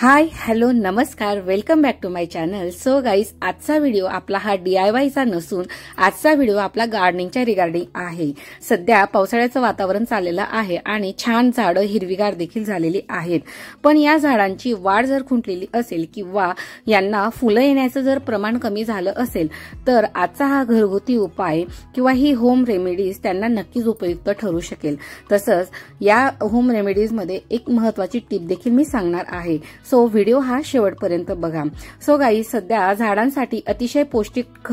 हाय hello नमस्कार, welcome back to my channel. So guys, आजचा video आपला हा DIYचा नसून आजचा व्हिडिओ आपला गार्डनिंगच्या रिगार्डिंग आहे. सध्या पावसाळ्याचं वातावरण चाललेलं आहे आणि छान झाडं हिरवीगार देखील झालेली आहेत. पण या झाडांची वाढ जर खुंटलेली असेल किंवा यांना फुलं येण्याचं जर प्रमाण कमी झालं असेल तर आजचा हा घरगुती उपाय किंवा ही होम रेमेडीज त्यांना नक्कीच उपयुक्त ठरू शकेल. तसंच या होम रेमेडीज मध्ये एक महत्त्वाची टिप देखील मी सांगणार आहे. सो व्हिडिओ हा शेवटपर्यंत बघा. सो गाई, सध्या झाडांसाठी अतिशय पौष्टिक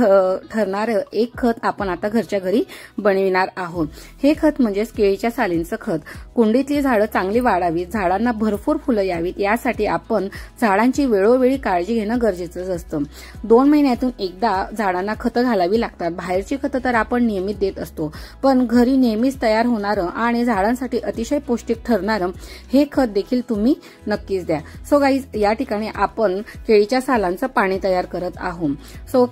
ठरणारं एक खत आपण आता घरच्या घरी बनविणार आहोत. हे खत म्हणजेच केळीच्या सालींचं खत. कुंडीतली झाडं चांगली वाढावीत, झाडांना भरपूर फुलं यावीत यासाठी आपण झाडांची वेळोवेळी काळजी घेणं गरजेचं असतं. 2 महिन्यातून एकदा झाडांना खतं घालावी लागतात. बाहेरची खतं तर आपण नियमित देत असतो, पण घरी नेहमीच तयार होणारं आणि झाडांसाठी अतिशय पौष्टिक ठरणारं हे खत देखील तुम्ही नक्कीच द्या. सो गाईज, या ठिकाणी आपण केळीच्या सालांचं पाणी तयार करत आहोत. सो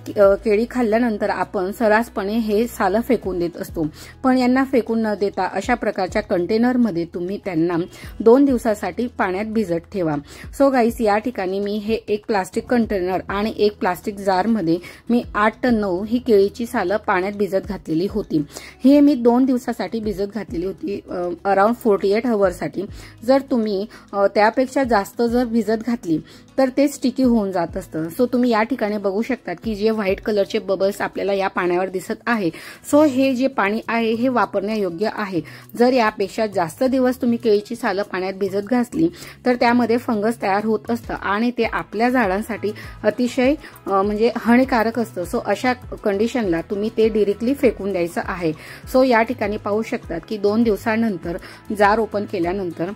केळी खाल्ल्यानंतर आपण सर्रासपणे हे सालं फेकून देत असतो, पण यांना फेकून न देता अशा प्रकारच्या कंटेनरमध्ये तुम्ही त्यांना 2 दिवसासाठी पाण्यात भिजत ठेवा. सो गाईज, या ठिकाणी मी हे एक प्लास्टिक कंटेनर आणि एक प्लास्टिक जारमध्ये मी 8 ते 9 ही केळीची सालं पाण्यात भिजत घातलेली होती. हे मी 2 दिवसासाठी भिजत घातलेली होती, अराउंड 48 आवर्ससाठी. जर तुम्ही त्यापेक्षा जास्त जर भिजत घातली तर ते स्टिकी होऊन जात असतं. सो तुम्ही या ठिकाणी बघू शकतात की जे व्हाईट कलरचे बबल्स आपल्याला या पाण्यावर दिसत आहे, सो हे जे पाणी आहे हे वापरण्यायोग्य आहे. जर यापेक्षा जास्त दिवस तुम्ही केळीची सालं पाण्यात भिजत घातली तर त्यामध्ये फंगस तयार होत असतं आणि ते आपल्या झाडांसाठी अतिशय म्हणजे हानिकारक असतं. सो अशा कंडिशनला तुम्ही ते डायरेक्टली फेकून द्यायचं आहे. सो या ठिकाणी पाहू शकतात की 2 दिवसानंतर जार ओपन केल्यानंतर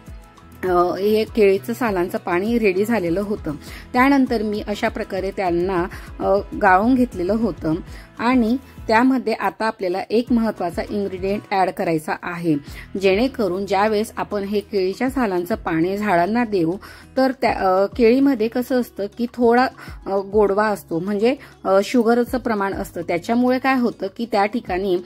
हे केळीचं सालांचं पाणी रेडी झालेलं होतं. त्यानंतर मी अशा प्रकारे त्यांना गाळून घेतलेलं होतं आणि त्यामध्ये आता आपल्याला एक महत्त्वाचा इन्ग्रेडियंट ऍड करायचा आहे, जेणेकरून ज्यावेळेस आपण हे केळीच्या सालांचं पाणी झाडांना देऊ तर त्या केळीमध्ये कसं असतं की थोडा गोडवा असतो, म्हणजे शुगरचं प्रमाण असतं. त्याच्यामुळे काय होतं की त्या ठिकाणी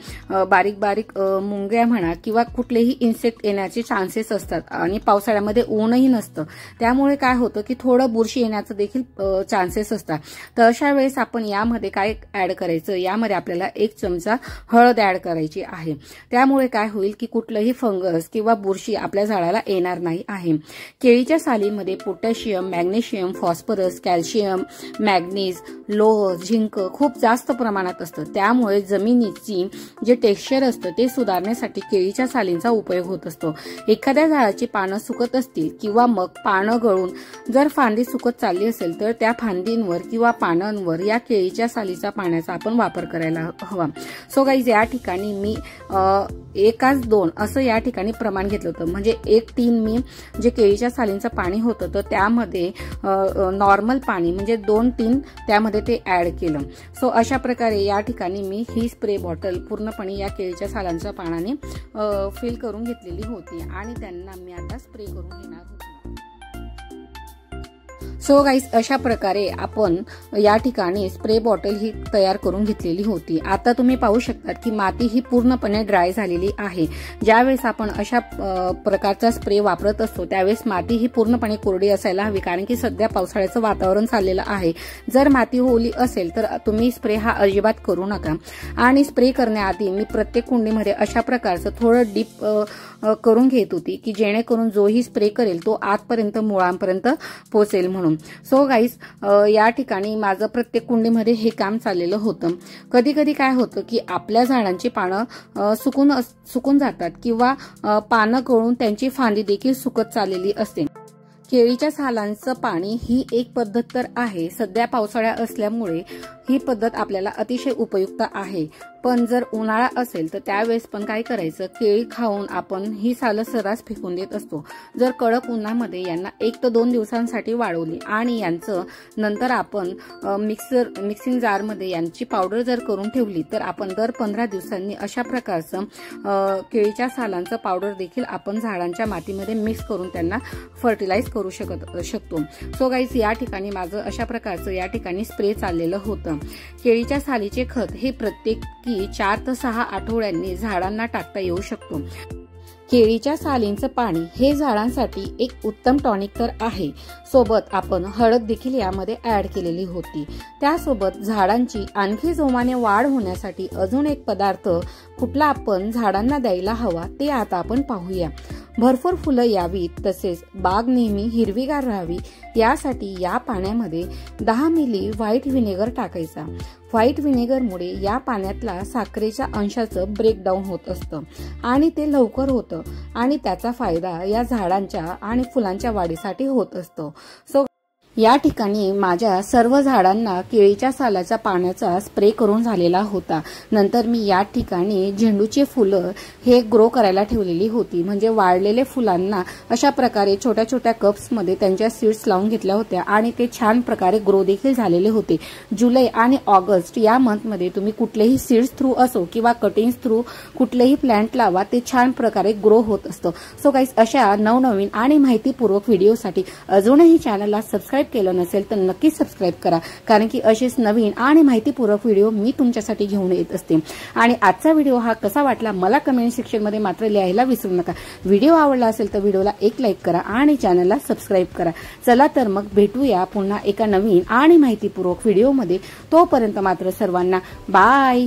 बारीक बारीक मुंग्या म्हणा किंवा कुठलेही इन्सेक्ट येण्याचे चान्सेस असतात आणि पावसाळ्यामध्ये ऊनही नसतं. त्यामुळे काय होतं की थोडं बुरशी येण्याचं देखील चान्सेस असतात. तर अशा वेळेस आपण यामध्ये काय ऍड करायचं, यामध्ये आपल्याला 1 चमचा हळद ऍड करायची आहे. त्यामुळे काय होईल की कुठलंही फंगस किंवा बुरशी आपल्या झाडाला येणार नाही आहे. केळीच्या सालीमध्ये potassium, magnesium, phosphorus, calcium, manganese, लोह, झिंक खूप जास्त प्रमाणात असतं. त्यामुळे जमिनीची जे टेक्स्चर असतं ते सुधारण्यासाठी केळीच्या सालींचा उपयोग होत असतो. एखाद्या झाडाची पानं सुकत असतील किंवा मग पानं गळून जर फांदी सुकत चालली असेल तर त्या फांदींवर किंवा पानांवर या केळीच्या सालीचा पाण्याचा आपण वापर करायला हवा. सो गाईज, या ठिकाणी मी 1:2 असं या ठिकाणी प्रमाण घेतलं होतं. म्हणजे 1 टीन मी जे केळीच्या सालींचं पाणी होतं तर त्यामध्ये नॉर्मल पाणी म्हणजे 2 टीन त्यामध्ये ते ऍड केलं. सो अशा प्रकारे या ठिकाणी मी ही स्प्रे बॉटल पूर्णपणे या केळीच्या सालांच्या पाण्याने फिल करून घेतलेली होती आणि त्यांना मी आता स्प्रे करून घेणार होते. सो गाईज, अशा प्रकारे आपण या ठिकाणी स्प्रे बॉटल ही तयार करून घेतलेली होती. आता तुम्ही पाहू शकता की माती ही पूर्णपणे ड्राय झालेली आहे. ज्यावेळेस आपण अशा प्रकारचा स्प्रे वापरत असतो त्यावेळेस माती ही पूर्णपणे कोरडी असायला हवी, कारण की सध्या पावसाळ्याचं वातावरण चाललेलं आहे. जर माती ओली असेल तर तुम्ही स्प्रे हा अजिबात करू नका. आणि स्प्रे करण्याआधी मी प्रत्येक कुंडीमध्ये अशा प्रकारचं थोडं डीप करून घेत होती की जेणेकरून जोही स्प्रे करेल तो आतपर्यंत मुळांपर्यंत पोहोचेल म्हणून. सो गाईज, या ठिकाणी माझं प्रत्येक कुंडीमध्ये हे काम चाललेलं होतं. कधी कधी काय होतं की आपल्या झाडांची पानं सुकून जातात किंवा पानं गळून त्यांची फांदी देखील सुकत चाललेली असते. केळीच्या सालांचं पाणी ही एक पद्धत तर आहे. सध्या पावसाळा असल्यामुळे ही पद्धत आपल्याला अतिशय उपयुक्त आहे. पण जर उन्हाळा असेल तर त्यावेळेस पण काय करायचं, केळी खाऊन आपण ही सालं सर्रास फेकून देत असतो. जर कडक उन्हामध्ये यांना 1 ते 2 दिवसांसाठी वाळवली आणि यांचं नंतर आपण मिक्सिंग जारमध्ये यांची पावडर जर करून ठेवली तर आपण दर 15 दिवसांनी अशा प्रकारचं केळीच्या सालांचं पावडर देखील आपण झाडांच्या मातीमध्ये मिक्स करून त्यांना फर्टिलाइज करू शकतो. सो गाईज, या ठिकाणी माझं अशा प्रकारचं या ठिकाणी स्प्रे चाललेलं होतं. केळीच्या सालीचे खत हे प्रत्येकी 4 ते 6 आठवड्यांनी झाडांना टाकता येऊ शकतो. केळीच्या सालींचं पाणी हे झाडांसाठी एक उत्तम टॉनिक तर आहे, सोबत आपण हळद देखील यामध्ये ऍड केलेली होती। त्यासोबत झाडांची आणखी जोमाने वाढ होण्यासाठी अजून एक पदार्थ कुठला आपण झाडांना द्यायला हवा ते आता आपण पाहूया। भरपूर फुलं यावीत तसेच बाग नेहमी हिरवीगार राहावी यासाठी या पाण्यामध्ये 10 मिली व्हाईट व्हिनेगर टाकायचा। व्हाईट व्हिनेगरमुळे या पाण्यातला साखरेच्या अंशाचं ब्रेकडाऊन होत असतं आणि ते लवकर होतं आणि त्याचा फायदा या झाडांच्या आणि फुलांच्या वाढीसाठी होत असतो। या ठिकाणी माझ्या सर्व झाडांना केळीच्या सालाच्या पाण्याचा स्प्रे करून झालेला होता। नंतर मी या ठिकाणी झेंडूची फुलं हे ग्रो करायला ठेवलेली होती, म्हणजे वाढलेले फुलांना अशा प्रकारे छोट्या छोट्या कप्स मध्ये त्यांच्या सीड्स लावून घेतल्या होत्या आणि ते छान प्रकारे ग्रो देखील झालेले होते। जुलै आणि ऑगस्ट या मंथमध्ये तुम्ही कुठलेही सीड्स थ्रू असो किंवा कटिंग्स थ्रू कुठलेही प्लांट लावा, ते छान प्रकारे ग्रो होत असतं। सो गाईज, अशा नवनवीन आणि माहितीपूर्वक व्हिडिओसाठी अजूनही चॅनलला सबस्क्राईब केलं नसेल तर नक्की सबस्क्राईब करा, कारण की असेच नवीन आणि माहितीपूर्वक व्हिडिओ मी तुमच्यासाठी घेऊन येत असते। आणि आजचा व्हिडिओ हा कसा वाटला मला कमेंट सेक्शन मध्ये मात्र लिहायला विसरू नका। व्हिडिओ आवडला असेल तर व्हिडिओला एक लाईक करा आणि चॅनलला सबस्क्राईब करा। चला तर मग भेटूया पुन्हा एका नवीन आणि माहितीपूर्वक व्हिडिओमध्ये। तोपर्यंत मात्र सर्वांना बाय।